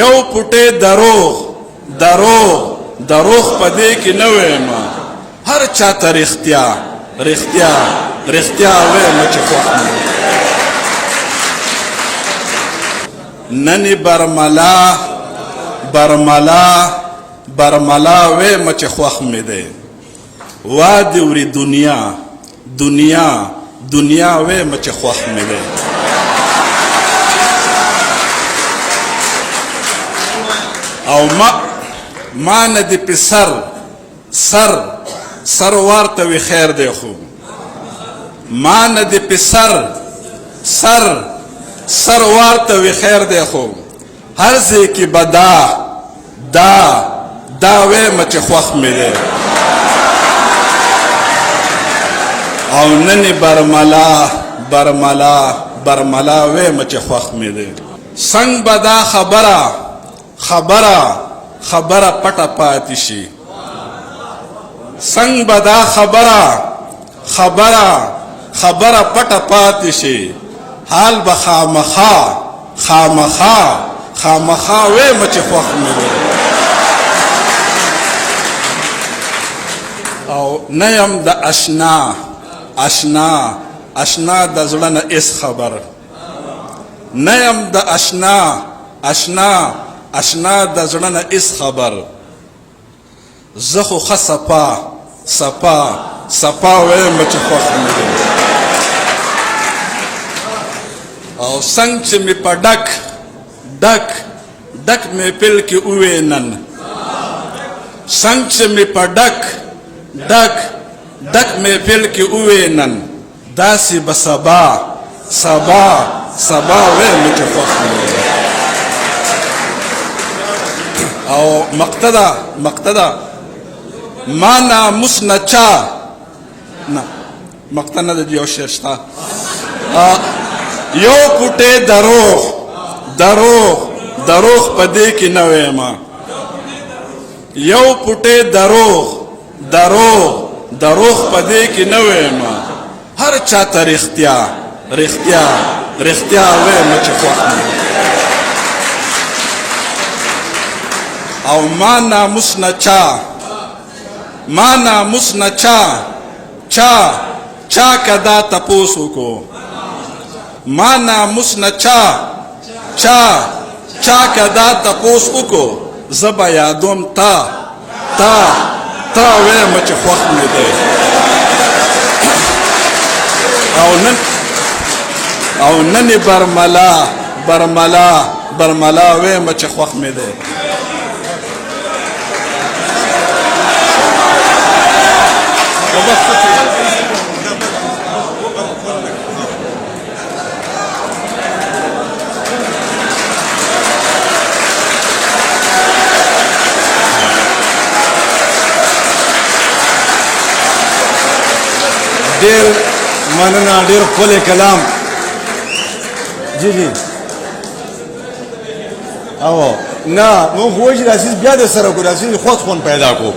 یو پټې دروغ پدې کې نه وایم هر چاته رښتیا وایم چې خوښ مې نني برملا وایم چې خوښ مې دی وادي وري دنیا وایم چې خوښ مې دی او ما نه دی په سر وارته وي خیر دی خو ما نه دی په سر وارته وي خیر دی خو هر ځای کې به دا وایم چې خوښ مې دی او نني برملا وایم چې خوښ مې دی څنګه به دا خبره پټه پاتې شي څنګه به دا خبره پټه پاتې شي حال به خامخا وایم چې خوښ مې دی او نه یم د اشنا د زړه نه هېڅ خبر نه یم د اشنا د زړه نه هېڅ خبر زه خو ښه صفا وایم چې خوښ مې دی او څنګه چې مې په ډک محفل کې ووې نن څنګه چې مې په ډک محفل کې ووې نن داسې به سبا وایم چې خوښ مې دی او مقتدا ما ناموس نه چا نه مقتدا نه د یو شعر شته یو پټې دروغ په دې کې نه وایم یو پټې دروغ په دې کې نه وایم هر چاته رښتیا وایم چې خوښ مې دی او ما ناموس نه چا کدا تپوس وکړو ما ناموس نه چا کدا تپوس وکړو زه به یادوم تا وایم چې خوښ مې دی او نني برملا وایم چې خوښ مې دی ډېر مننه ډېر ښکلی کلام جی او نه مونږ خو وایو چې دا څیز بیا در سره کړو دا څیز خوند پیدا کړو